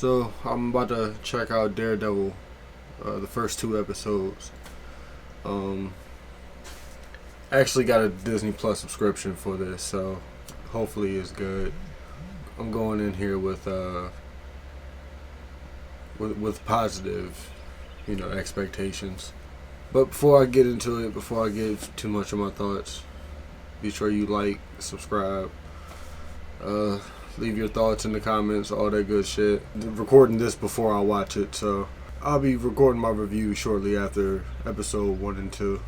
So I'm about to check out DareDevil, the first 2 episodes. I actually got a Disney Plus subscription for this, so hopefully it's good. I'm going in here with positive, expectations. But before I get into it, before I give too much of my thoughts, be sure you like, subscribe, leave your thoughts in the comments, all that good shit. I'm recording this before I watch it, so I'll be recording my review shortly after episode 1 and 2.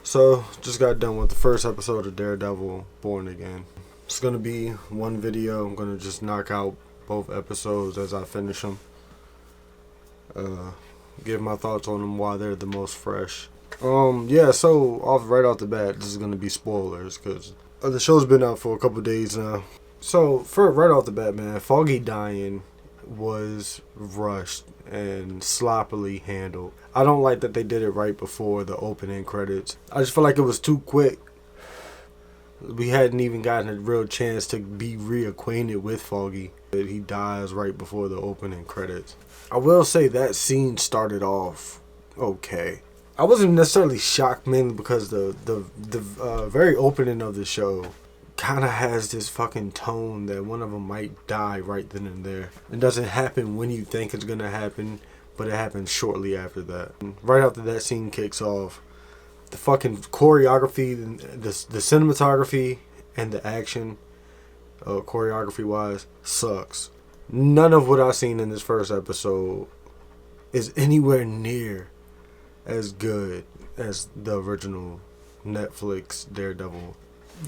So, just got done with the first episode of DareDevil Born Again. It's going to be one video. I'm going to just knock out both episodes as I finish them. Give my thoughts on them while they're the most fresh. So right off the bat, this is going to be spoilers because the show's been out for a couple days now. So, right off the bat, man, Foggy dying was rushed and sloppily handled. I don't like that they did it right before the opening credits. I just feel like it was too quick. We hadn't even gotten a real chance to be reacquainted with Foggy. He dies right before the opening credits. I will say that scene started off okay. I wasn't necessarily shocked, mainly because the very opening of the show kind of has this fucking tone that one of them might die right then and there. It doesn't happen when you think it's gonna happen, but it happens shortly after that. Right after that scene kicks off, the fucking choreography, the cinematography, and the action, choreography wise, sucks. None of what I've seen in this first episode is anywhere near as good as the original Netflix Daredevil.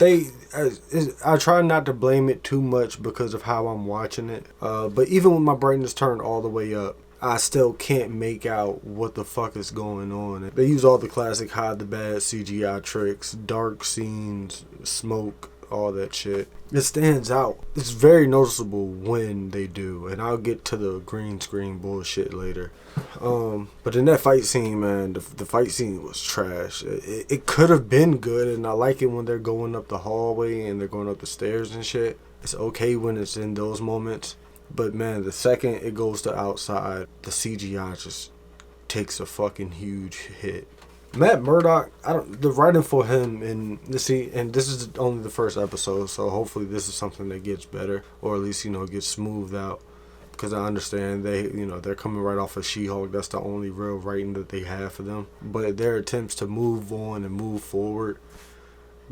I try not to blame it too much because of how I'm watching it. But even with my brightness turned all the way up, I still can't make out what the fuck is going on. They use all the classic hide the bad CGI tricks, dark scenes, smoke, all that shit. It stands out. It's very noticeable when they do, and I'll get to the green screen bullshit later. But in that fight scene, man, the fight scene was trash. It could have been good, and I like it when they're going up the hallway and they're going up the stairs and shit. It's okay when it's in those moments. But man, the second it goes to outside, the CGI just takes a fucking huge hit. Matt Murdock, the writing for him and this is only the first episode, so hopefully this is something that gets better, or at least gets smoothed out. Because I understand they're coming right off of She-Hulk. That's the only real writing that they have for them. But their attempts to move on and move forward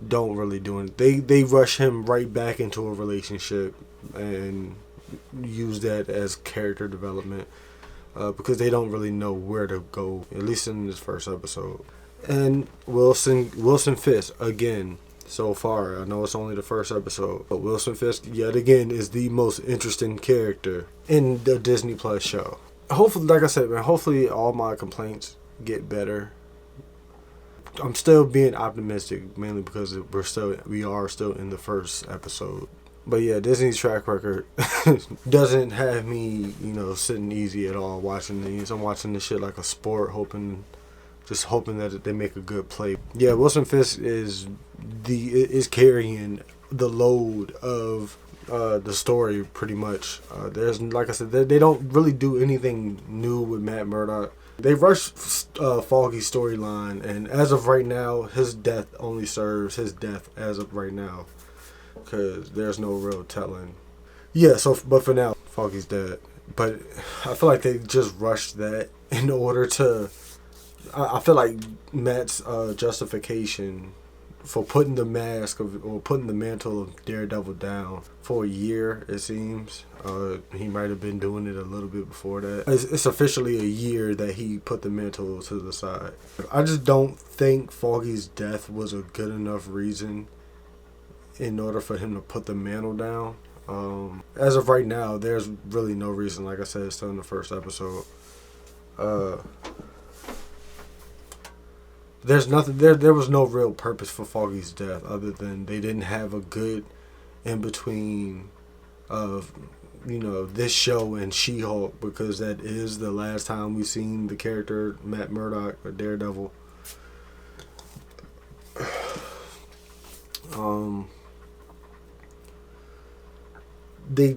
don't really do it. They rush him right back into a relationship and use that as character development because they don't really know where to go, at least in this first episode. And Wilson Fisk again. So far, I know it's only the first episode, but Wilson Fisk yet again is the most interesting character in the Disney Plus show. Hopefully, like I said, man, hopefully all my complaints get better. I'm still being optimistic, mainly because we are still in the first episode. But yeah, Disney's track record doesn't have me, sitting easy at all watching these. I'm watching this shit like a sport, hoping that they make a good play. Yeah, Wilson Fisk is carrying the load of the story pretty much. There's, like I said, they don't really do anything new with Matt Murdock. They rushed Foggy's storyline, and as of right now, his death only serves his death as of right now, because there's no real telling. Yeah, but for now, Foggy's dead. But I feel like they just rushed that in order to. I feel like Matt's justification for putting the putting the mantle of Daredevil down for a year, it seems. He might have been doing it a little bit before that. It's officially a year that he put the mantle to the side. I just don't think Foggy's death was a good enough reason in order for him to put the mantle down. As of right now, there's really no reason. Like I said, it's still in the first episode. There's nothing there was no real purpose for Foggy's death other than they didn't have a good in between of this show and She-Hulk, because that is the last time we've seen the character Matt Murdock or Daredevil. Um, they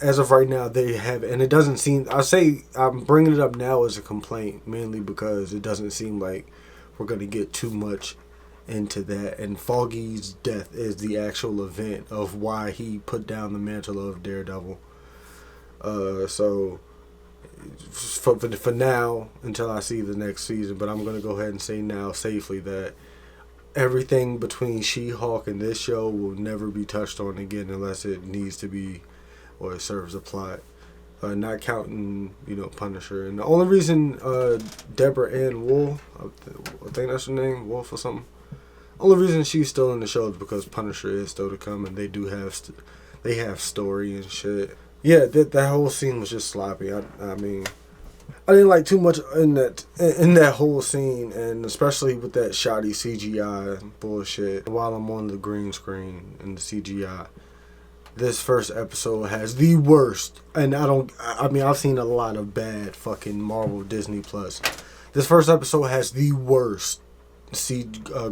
as of right now they have, and it doesn't seem. I say I'm bringing it up now as a complaint mainly because it doesn't seem like we're gonna get too much into that. And Foggy's death is the actual event of why he put down the mantle of Daredevil. So for now until I see the next season, but I'm gonna go ahead and say now safely that everything between She-Hulk and this show will never be touched on again unless it needs to be or it serves a plot. Not counting, Punisher. And the only reason Deborah Ann Wool, I think that's her name, Wolf or something. Only reason she's still in the show is because Punisher is still to come, and they do have they have story and shit. Yeah, that whole scene was just sloppy. I mean, I didn't like too much in that whole scene, and especially with that shoddy CGI bullshit. While I'm on the green screen and the CGI, this first episode has the worst. And I've seen a lot of bad fucking Marvel Disney Plus. This first episode has the worst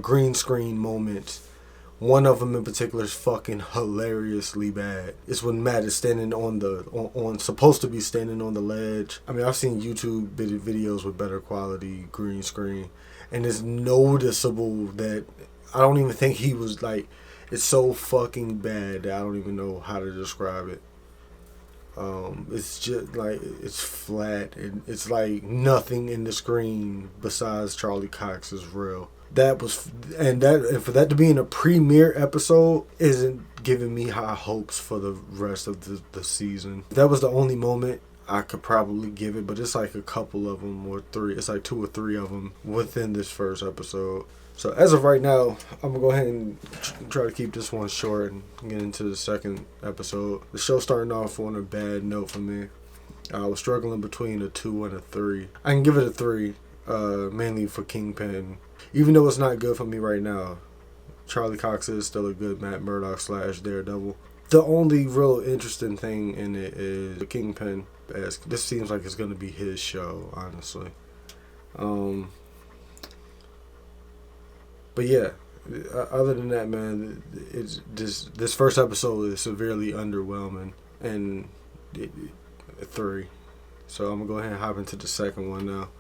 green screen moments. One of them in particular is fucking hilariously bad. It's when Matt is standing on supposed to be standing on the ledge. I mean, I've seen YouTube videos with better quality green screen, and it's noticeable that I don't even think he was like. It's so fucking bad that I don't even know how to describe it. It's just like it's flat and it's like nothing in the screen besides Charlie Cox is real. And for that to be in a premiere episode isn't giving me high hopes for the rest of the season. If that was the only moment I could probably give it, but it's like a couple of them or three. It's like 2 or 3 of them within this first episode. So as of right now, I'm gonna go ahead and try to keep this one short and get into the second episode. The show's starting off on a bad note for me. I was struggling between a 2 and a 3. I can give it a 3, mainly for Kingpin. Even though it's not good for me right now, Charlie Cox is still a good Matt Murdock / Daredevil. The only real interesting thing in it is the Kingpin. This seems like it's going to be his show, honestly. But yeah, other than that, man, it's this first episode is severely underwhelming, and 3. So I'm going to go ahead and hop into the second one now.